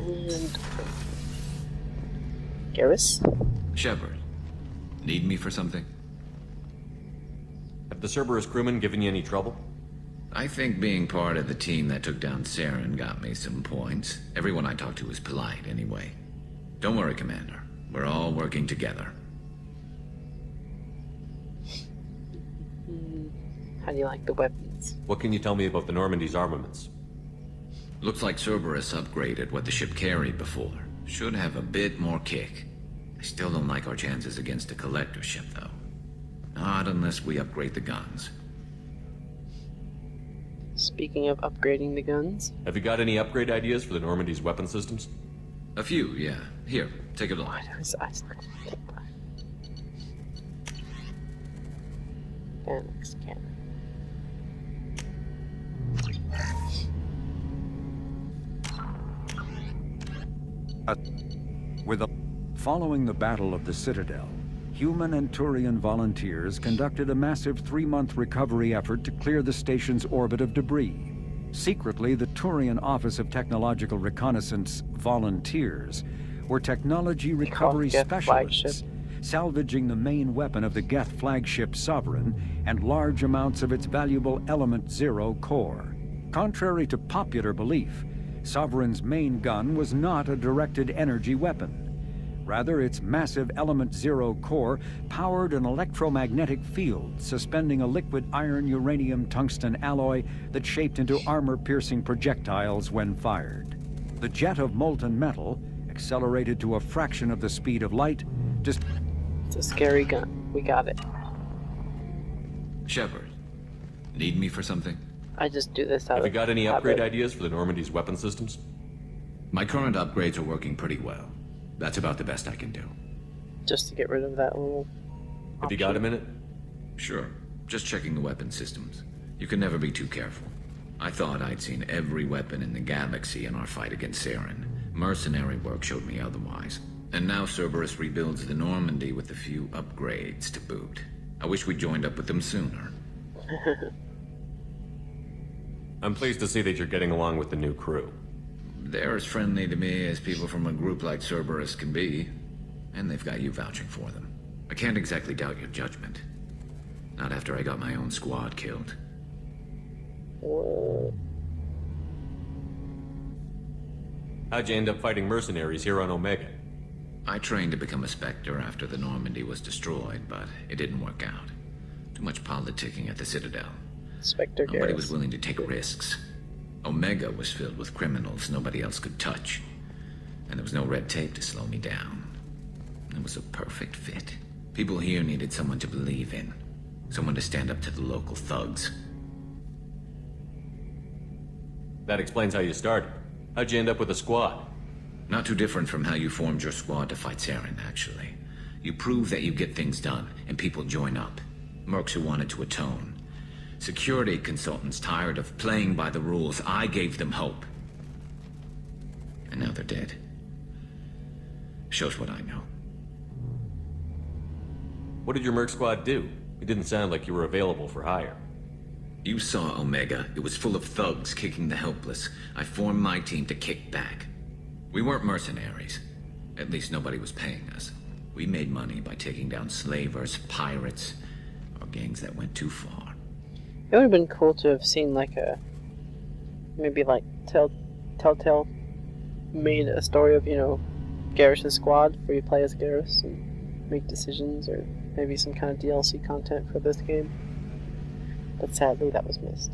And Garrus? Shepard, need me for something? Have the Cerberus crewmen given you any trouble? I think being part of the team that took down Saren got me some points. Everyone I talked to was polite anyway. Don't worry, Commander. We're all working together. How do you like the weapons? What can you tell me about the Normandy's armaments? Looks like Cerberus upgraded what the ship carried before. Should have a bit more kick. I still don't like our chances against a collector ship, though. Not unless we upgrade the guns. Speaking of upgrading the guns... Have you got any upgrade ideas for the Normandy's weapon systems? A few, yeah. Here, take a look. Phalanx cannon. Following the Battle of the Citadel, human and Turian volunteers conducted a massive 3-month recovery effort to clear the station's orbit of debris. Secretly, the Turian Office of Technological Reconnaissance volunteers were technology recovery specialists, salvaging the main weapon of the Geth flagship Sovereign and large amounts of its valuable Element Zero core. Contrary to popular belief, Sovereign's main gun was not a directed energy weapon. Rather, its massive Element Zero core powered an electromagnetic field suspending a liquid iron uranium tungsten alloy that shaped into armor-piercing projectiles when fired. The jet of molten metal, accelerated to a fraction of the speed of light, It's a scary gun. We got it. Shepard, need me for something? I just do this out of Have you got any upgrade habit. ideas for the Normandy's weapon systems? My current upgrades are working pretty well. That's about the best I can do. Just to get rid of that little... Have you got a minute? Sure. Just checking the weapon systems. You can never be too careful. I thought I'd seen every weapon in the galaxy in our fight against Saren. Mercenary work showed me otherwise. And now Cerberus rebuilds the Normandy with a few upgrades to boot. I wish we joined up with them sooner. I'm pleased to see that you're getting along with the new crew. They're as friendly to me as people from a group like Cerberus can be. And they've got you vouching for them. I can't exactly doubt your judgment. Not after I got my own squad killed. Whoa. How'd you end up fighting mercenaries here on Omega? I trained to become a Spectre after the Normandy was destroyed, but it didn't work out. Too much politicking at the Citadel. Spectre Nobody Garrus. was willing to take risks. Omega was filled with criminals nobody else could touch. And there was no red tape to slow me down. It was a perfect fit. People here needed someone to believe in. Someone to stand up to the local thugs. That explains how you started. How'd you end up with a squad? Not too different from how you formed your squad to fight Saren, actually. You prove that you get things done, and people join up. Mercs who wanted to atone. Security consultants tired of playing by the rules. I gave them hope. And now they're dead. Shows what I know. What did your merc squad do? It didn't sound like you were available for hire. You saw Omega. It was full of thugs kicking the helpless. I formed my team to kick back. We weren't mercenaries. At least nobody was paying us. We made money by taking down slavers, pirates, or gangs that went too far. It would have been cool to have seen like a... Maybe like Telltale made a story of, you know, Garrus' squad, where you play as Garrus and make decisions, or maybe some kind of DLC content for this game. But sadly, that was missed.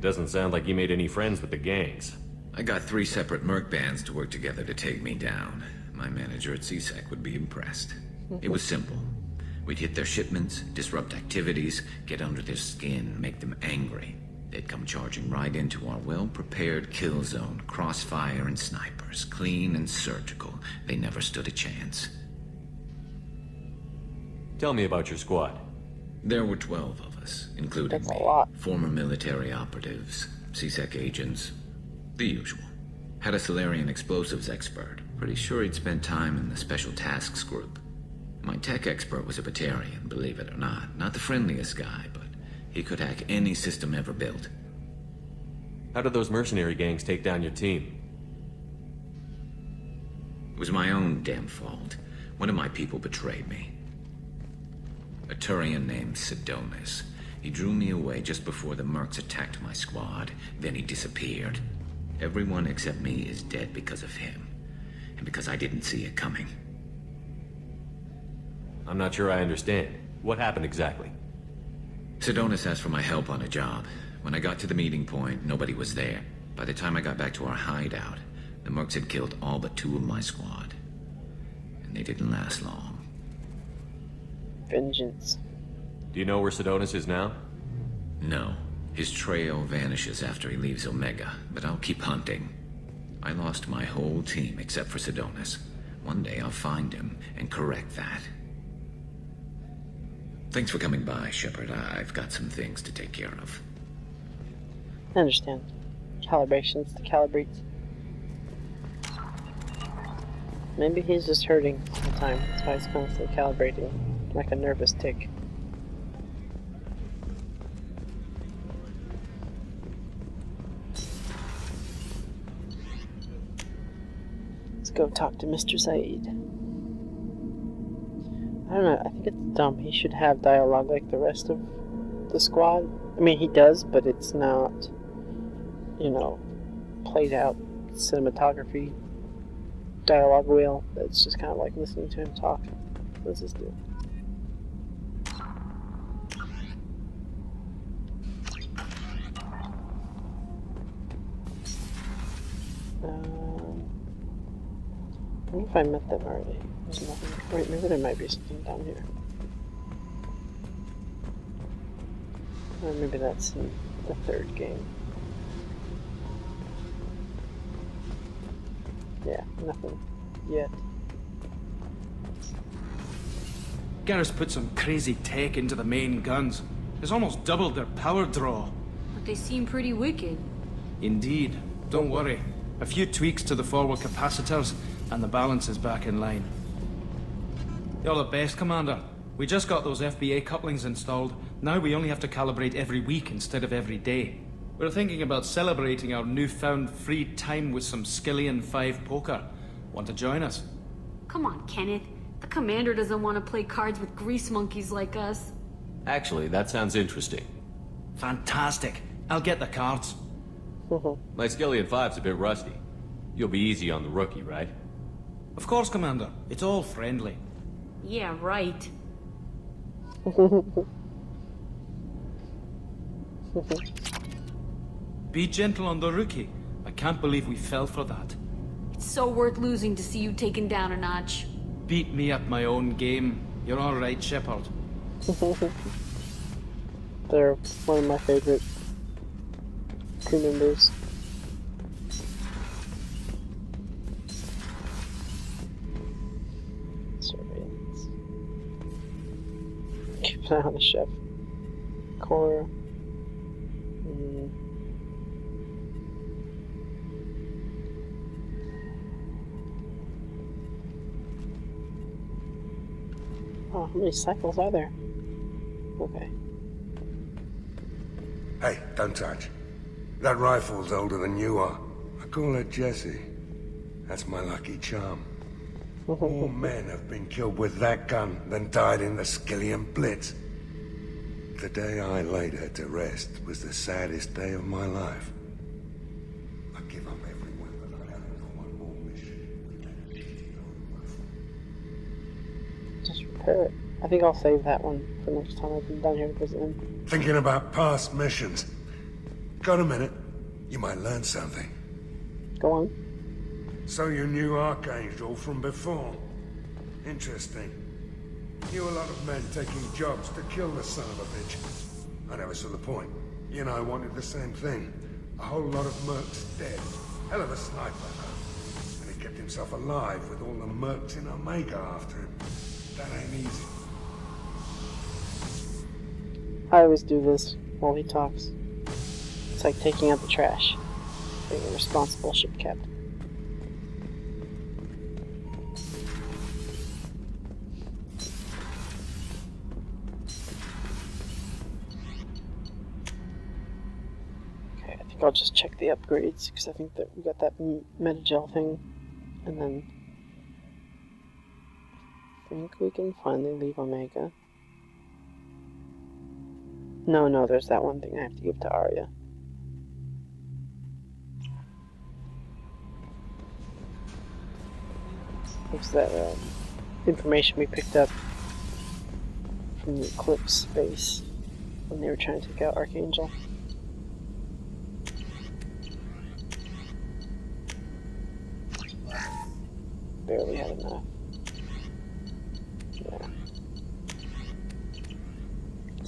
Doesn't sound like you made any friends with the gangs. I got 3 separate merc bands to work together to take me down. My manager at CSEC would be impressed. It was simple. We'd hit their shipments, disrupt activities, get under their skin, make them angry. They'd come charging right into our well-prepared kill zone, crossfire and snipers, clean and surgical. They never stood a chance. Tell me about your squad. There were 12 of us, including That's a me. lot. Former military operatives, CSEC agents, the usual. Had a Solarian explosives expert. Pretty sure he'd spent time in the Special Tasks Group. My tech expert was a Batarian, believe it or not. Not the friendliest guy, but He could hack any system ever built. How did those mercenary gangs take down your team? It was my own damn fault. One of my people betrayed me. A Turian named Sidonis. He drew me away just before the mercs attacked my squad. Then he disappeared. Everyone except me is dead because of him. And because I didn't see it coming. I'm not sure I understand. What happened exactly? Sidonis asked for my help on a job. When I got to the meeting point, nobody was there. By the time I got back to our hideout, the mercs had killed all but 2 of my squad. And they didn't last long. Vengeance. Do you know where Sidonis is now? No. His trail vanishes after he leaves Omega, but I'll keep hunting. I lost my whole team except for Sidonis. One day I'll find him and correct that. Thanks for coming by, Shepard. I've got some things to take care of. I understand. Calibrations to calibrate. Maybe he's just hurting all the time. That's why he's constantly calibrating, like a nervous tick. Let's go talk to Mr. Said. I don't know, I think it's dumb. He should have dialogue like the rest of the squad. I mean, he does, but it's not, you know, played out cinematography dialogue wheel. It's just kind of like listening to him talk. What does this do? I wonder if I met them already. There's nothing. Wait, maybe there might be something down here. Or maybe that's in the 3rd game. Yeah, nothing yet. Garrus put some crazy tech into the main guns. It's almost doubled their power draw. But they seem pretty wicked. Indeed. Don't worry. A few tweaks to the forward capacitors, and the balance is back in line. You're the best, Commander. We just got those FBA couplings installed. Now we only have to calibrate every week instead of every day. We're thinking about celebrating our newfound free time with some Skillian 5 poker. Want to join us? Come on, Kenneth. The commander doesn't want to play cards with grease monkeys like us. Actually, that sounds interesting. Fantastic. I'll get the cards. My Skillian 5's a bit rusty. You'll be easy on the rookie, right? Of course, Commander. It's all friendly. Yeah, right. Be gentle on the rookie. I can't believe we fell for that. It's so worth losing to see you taken down a notch. Beat me at my own game. You're all right, Shepard. They're one of my favorite crew members. Surveillance. Keep an eye on the chef. Cora. Oh, how many cycles are there? Okay. Hey, don't touch. That rifle's older than you are. I call it Jesse. That's my lucky charm. More men have been killed with that gun than died in the Skillian Blitz. The day I laid her to rest was the saddest day of my life. I give up every weapon I have for one more mission. Just repair it. I think I'll save that one for next time I've been down here to visit him. Thinking about past missions. Got a minute? You might learn something. Go on. So you knew Archangel from before. Interesting. Knew a lot of men taking jobs to kill the son of a bitch. I never saw the point. You and I wanted the same thing. A whole lot of mercs dead. Hell of a sniper, though. And he kept himself alive with all the mercs in Omega after him. That ain't easy. I always do this while he talks. It's like taking out the trash. Being a responsible ship captain. think I'll just check the upgrades, because I think that we got that metagel thing, and then I think we can finally leave Omega. No, there's that one thing I have to give to Aria. What's that information we picked up from the Eclipse base when they were trying to take out Archangel? Barely had enough. Yeah.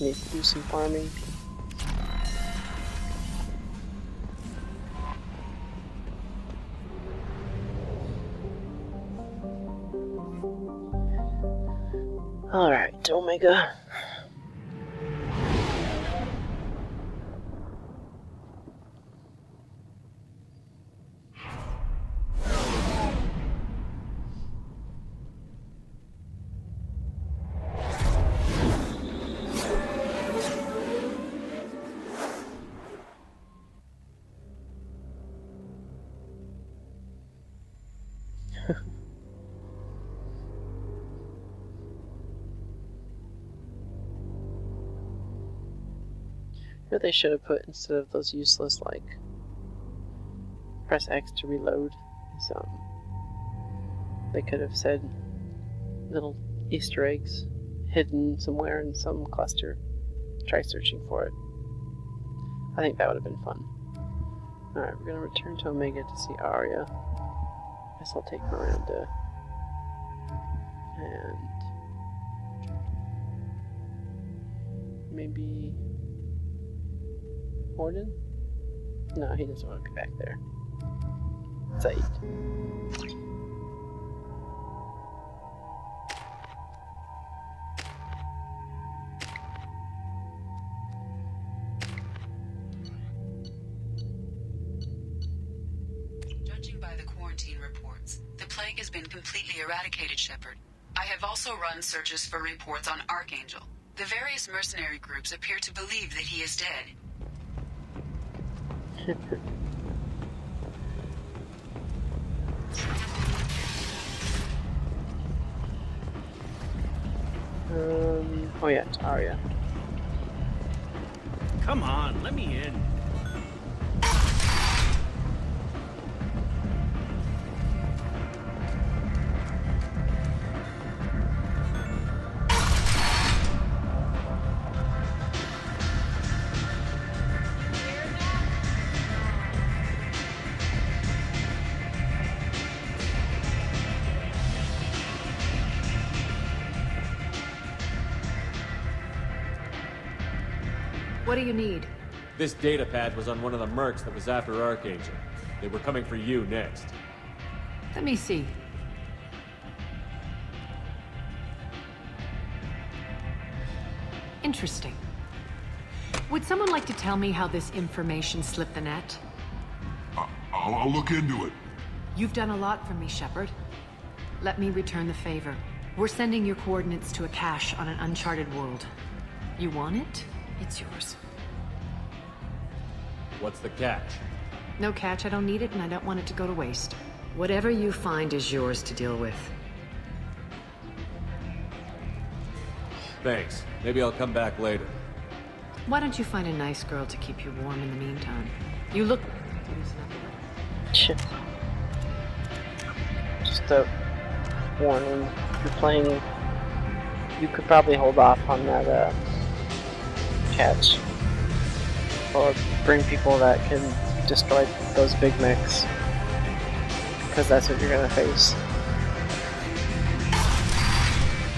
Need to do some farming. Alright, Omega. What they should have put instead of those useless, like, press X to reload, is, they could have said little Easter eggs hidden somewhere in some cluster. Try searching for it. I think that would have been fun. Alright, we're gonna return to Omega to see Aria. Guess I'll take Miranda. And maybe Morden? No, he doesn't want to be back there. Said. Judging by the quarantine reports, the plague has been completely eradicated, Shepard. I have also run searches for reports on Archangel. The various mercenary groups appear to believe that he is dead. Oh yeah, it's Aria. Come on, let me in. What do you need? This data pad was on one of the mercs that was after Archangel. They were coming for you next. Let me see. Interesting. Would someone like to tell me how this information slipped the net? I'll look into it. You've done a lot for me, Shepard. Let me return the favor. We're sending your coordinates to a cache on an uncharted world. You want it? It's yours. What's the catch? No catch, I don't need it, and I don't want it to go to waste. Whatever you find is yours to deal with. Thanks. Maybe I'll come back later. Why don't you find a nice girl to keep you warm in the meantime? You look... Shit. Just a warning. If you're playing, you could probably hold off on that, catch. Or bring people that can destroy those big mechs. Because that's what you're gonna face.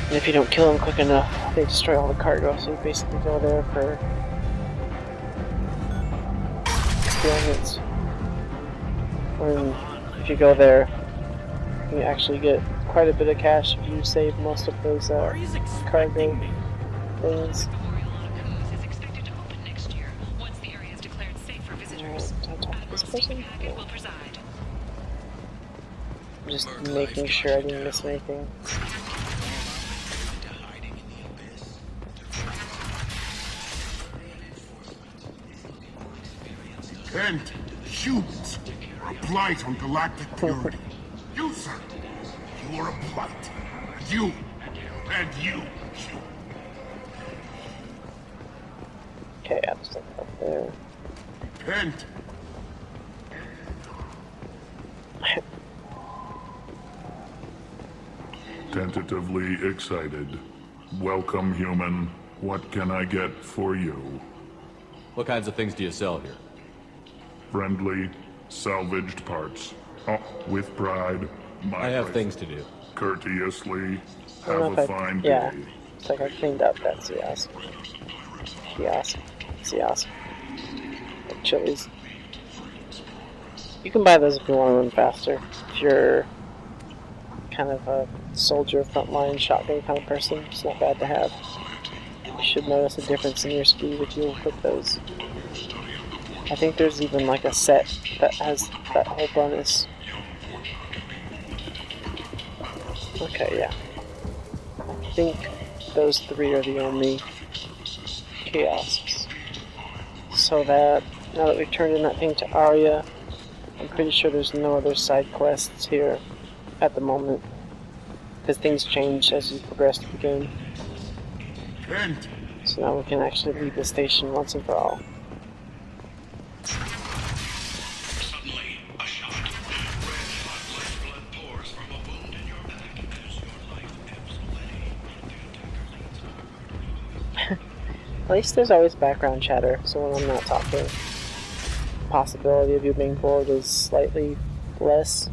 And if you don't kill them quick enough, they destroy all the cargo, so you basically go there for experience. When if you go there, you actually get quite a bit of cash if you save most of those cargo things. This person? Yeah. I'm just making sure I didn't miss anything. Repent. Humans are a blight on galactic purity. You, sir, you are a blight. And you. Okay, I'll just look up there. Repent. Tentatively excited. Welcome, human. What can I get for you? What kinds of things do you sell here? Friendly, salvaged parts. Oh, with pride. I have things to do. Courteously. Have a fine day. It's like I cleaned up that kiosk. Like Chili's. You can buy those if you want to run faster. If you're kind of a soldier, frontline, shotgun kind of person, it's not bad to have. You should notice a difference in your speed if you equip those. I think there's even like a set that has that whole bonus. Okay, yeah. I think those 3 are the only kiosks. So that, now that we've turned in that thing to Aria, I'm pretty sure there's no other side quests here at the moment. Because things change as you progress through the game. So now we can actually leave the station once and for all. Suddenly, a shot. Red hot lifeblood pours from a wound in your back as your life ebbs away. The attacker leads. At least there's always background chatter, so when I'm not talking, the possibility of you being bored is slightly less.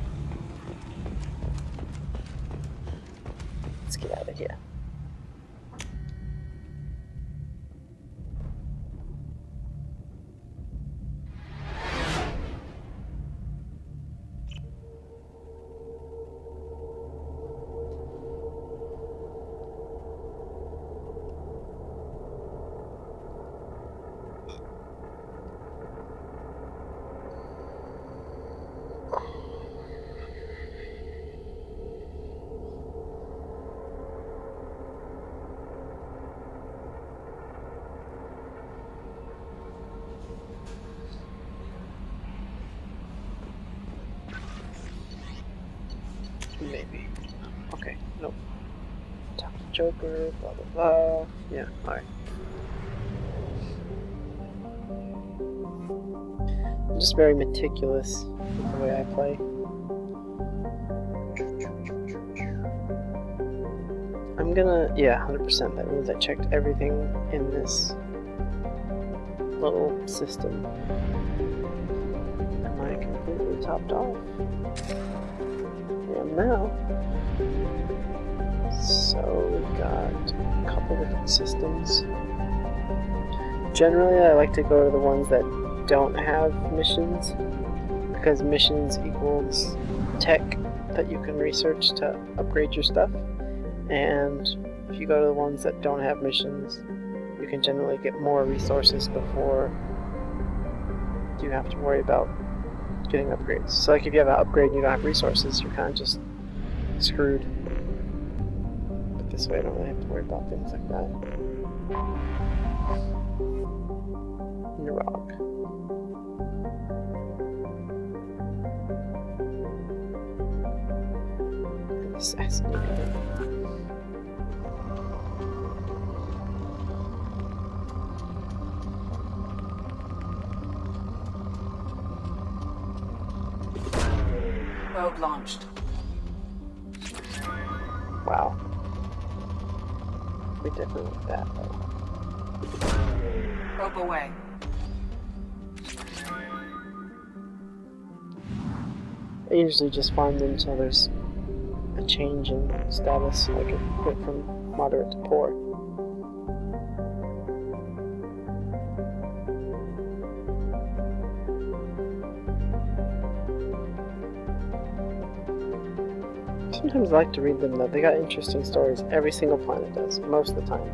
Let's get out of here. Maybe. Okay, nope. Talk to Joker, blah blah blah. Yeah, alright. I'm just very meticulous with the way I play. I'm gonna, yeah, 100%. That means I checked everything in this little system. Am I completely topped off? And now, so we've got a couple different systems. Generally, I like to go to the ones that don't have missions, because missions equals tech that you can research to upgrade your stuff. And if you go to the ones that don't have missions, you can generally get more resources before you have to worry about getting upgrades. So like if you have an upgrade and you don't have resources, you're kind of just screwed. But this way I don't really have to worry about things like that. Nirog. Assassinated him. Probe launched. Wow. We definitely want that, though. Probe away. I usually just farm them until there's a change in status, like it went from moderate to poor. Sometimes I like to read them though. They got interesting stories. Every single planet does, most of the time.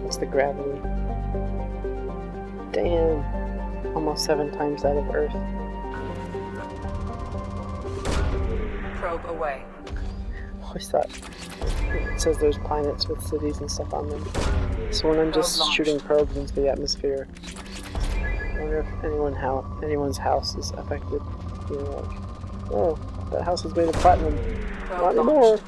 What's the gravity? Damn. Almost 7 times that of Earth. Probe away. Always thought it says there's planets with cities and stuff on them. So when I'm just shooting probes into the atmosphere, wonder if anyone's house is affected. You know, like, oh, that house is made of platinum. Not anymore.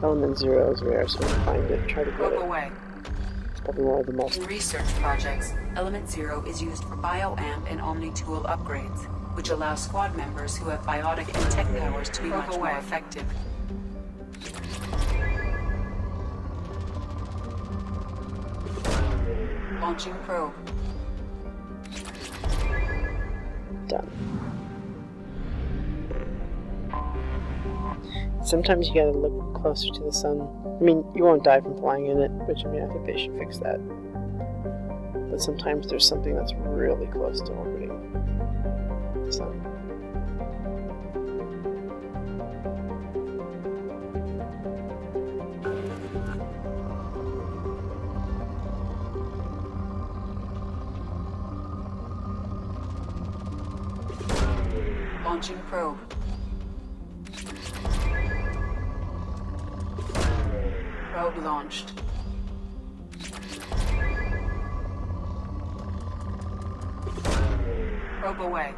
Element 0 is rare, so we'll find it, try to get it. Away. It's probably one of the most. In research projects, Element 0 is used for BioAmp and Omni-tool upgrades, which allow squad members who have biotic and tech powers to be much more effective. Launching probe. Done. Sometimes you gotta look closer to the sun. I mean, you won't die from flying in it, which, I mean, I think they should fix that. But sometimes there's something that's really close to orbiting the sun. Launching probe. Probe launched. Probe away.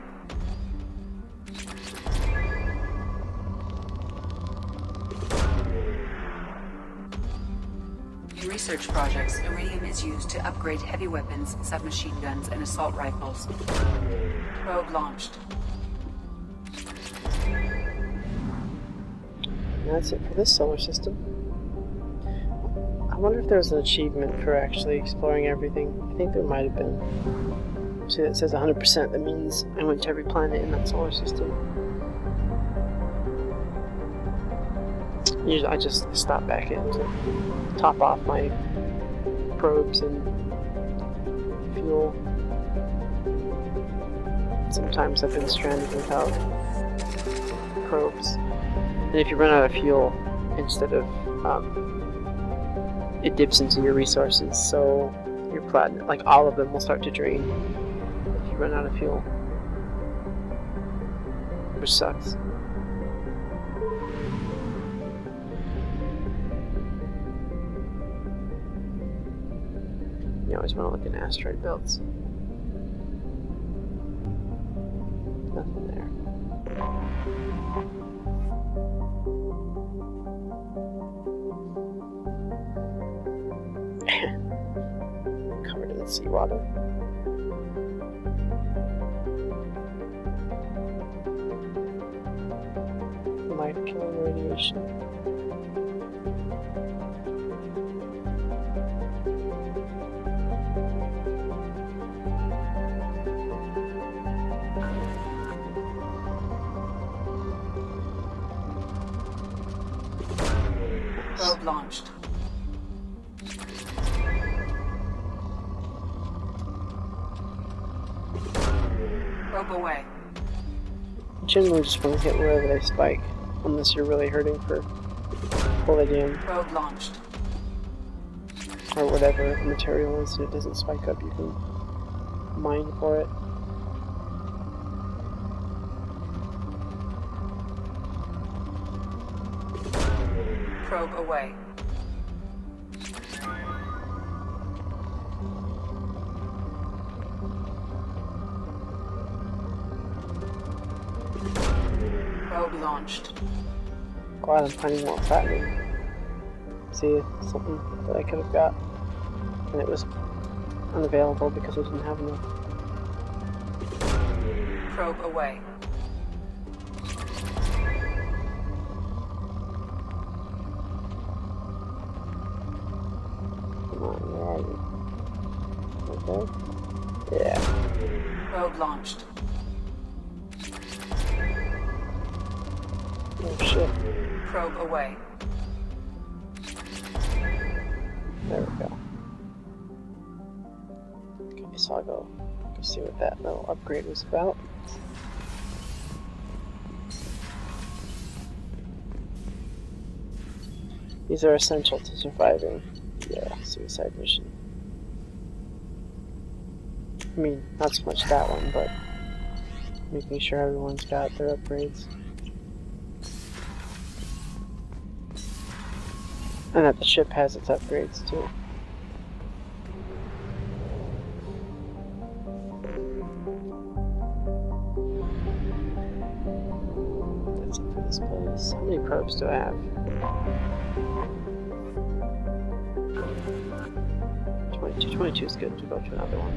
In research projects, iridium is used to upgrade heavy weapons, submachine guns, and assault rifles. Probe launched. And that's it for this solar system. I wonder if there's an achievement for actually exploring everything. I think there might have been. See, that says 100%. That means I went to every planet in that solar system. Usually I just stop back in to top off my probes and fuel. Sometimes I've been stranded without probes. And if you run out of fuel, instead of it dips into your resources, so your platinum, like all of them, will start to drain if you run out of fuel, which sucks. You always want to look in asteroid belts. Nothing there. Covered in seawater. Light killing radiation. Probe launched. Probe away. Generally just want to hit wherever they spike, unless you're really hurting for palladium. Probe launched. Or whatever the material is, so it doesn't spike up, you can mine for it. Probe away. Probe launched. Glad I'm finding more platinum. See, something that I could have got, and it was unavailable because I didn't have enough. Probe away. Come on, where are you? Okay. Yeah. Probe launched. Oh shit. Probe away. There we go. Okay, so I'll go see what that little upgrade was about. These are essential to surviving. Yeah, suicide mission. I mean, not so much that one, but making sure everyone's got their upgrades. And that the ship has its upgrades too. That's it for this place. How many probes do I have? 22. 22 is good to go to another one.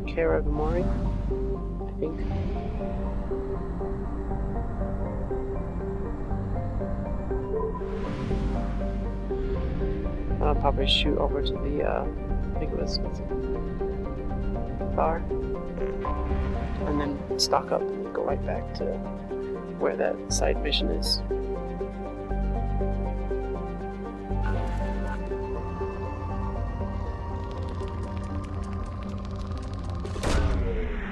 Cara Gamori, I think. I'll probably shoot over to the, I think it was bar, and then stock up and go right back to where that side mission is.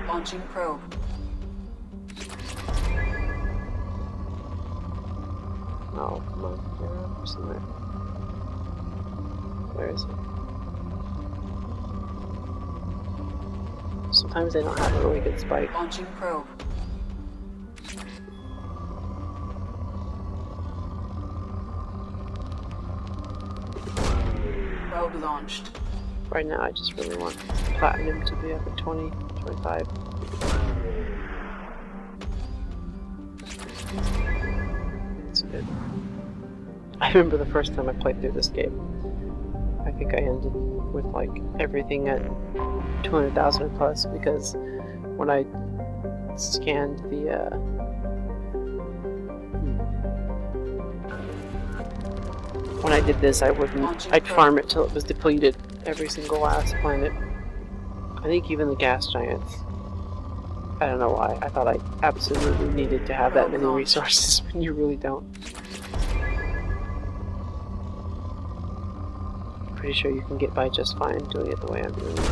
Launching probe. Oh, come on, you're around somewhere. Where is it? Sometimes they don't have a really good spike. Launching probe. Probe launched. Right now I just really want platinum to be up at 20, 25. That's good. I remember the first time I played through this game. I think I ended with like everything at 200,000 plus because when I scanned the when I did this, I'd farm it till it was depleted, every single last planet. I think even the gas giants. I don't know why. I thought I absolutely needed to have that many resources when you really don't. Pretty sure you can get by just fine doing it the way I'm doing it.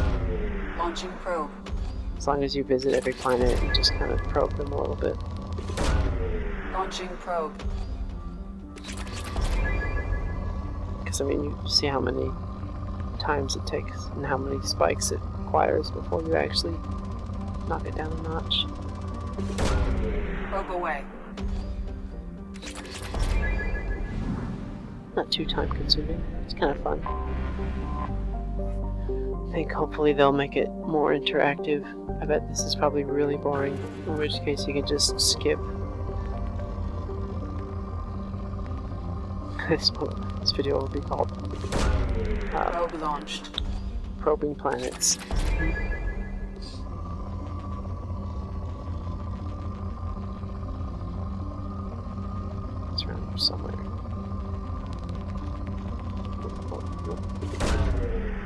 Launching probe. As long as you visit every planet and just kind of probe them a little bit. Launching probe. Because I mean, you see how many times it takes and how many spikes it requires before you actually knock it down a notch. Probe away. Not too time consuming. It's kind of fun. I think hopefully they'll make it more interactive. I bet this is probably really boring, in which case you can just skip. This video will be called Probe launched. Probing Planets. It's around here somewhere.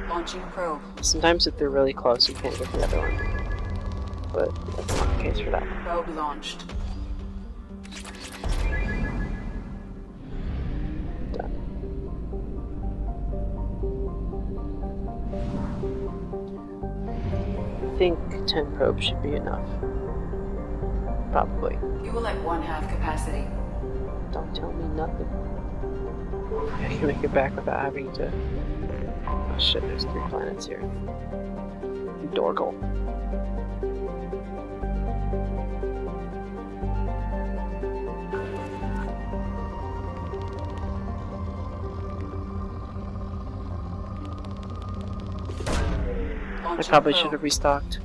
Launching probe. Sometimes if they're really close, you can't get the other one. But that's not the case for that one. Probe launched. Done. I think 10 probes should be enough. Probably. Fuel at 1/2 capacity. Don't tell me nothing. I can make it back without having to... Oh shit, there's 3 planets here. Dorgal. I probably should have restocked.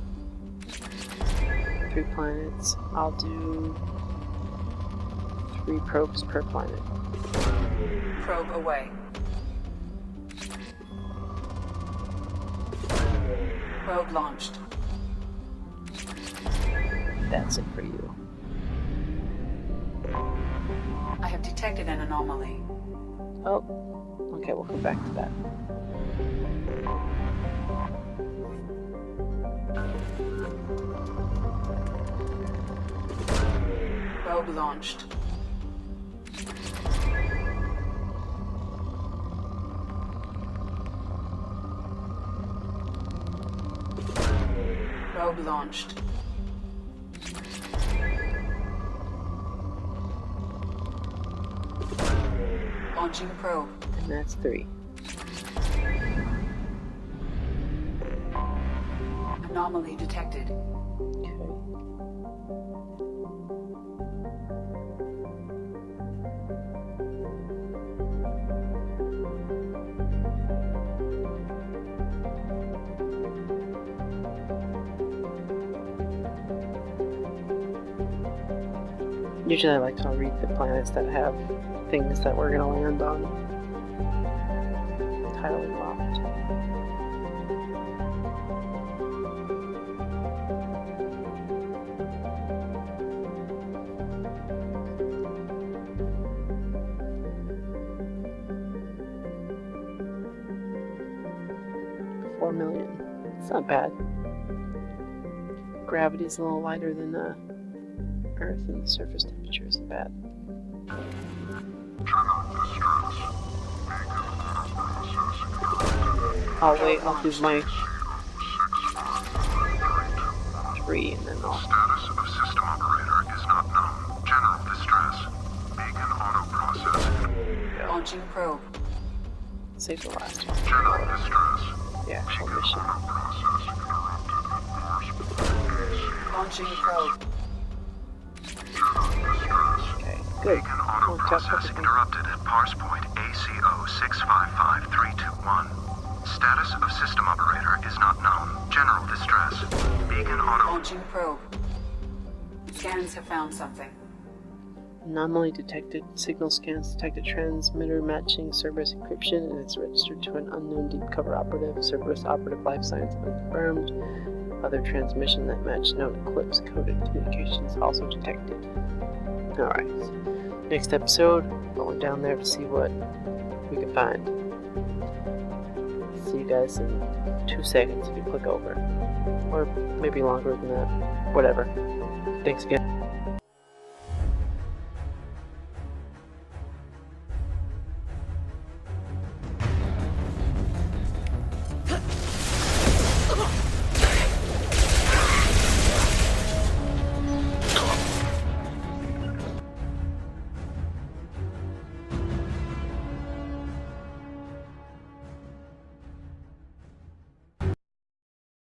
3 planets. I'll do 3 probes per planet. Probe away. Probe launched. That's it for you. I have detected an anomaly. Oh, okay, we'll come back to that. Probe launched. Probe launched. Launching probe. And that's 3. Anomaly detected. Okay. Usually I like to read the planets that have things that we're gonna land on. Entirely locked. $4 million. It's not bad. Gravity's a little lighter than Earth, and the surface temperature isn't bad. I'll wait, I'll do my 3 and then I'll... Status of system operator is not known. General distress. Beacon auto process. Launching probe. Save the last one. General distress. The actual mission. Launching probe. Okay, good. Beacon auto process interrupted at parse point ACO 655321. Status of system operator is not known. General distress. Beacon auto... Launching probe. Scans have found something. Anomaly detected. Signal scans detected transmitter matching Cerberus encryption, and it's registered to an unknown deep cover operative. Cerberus operative life science unconfirmed. Other transmission that matched known Eclipse coded communications also detected. Alright. Next episode, going down there to see what we can find. See you guys in 2 seconds if you click over. Or maybe longer than that. Whatever. Thanks again.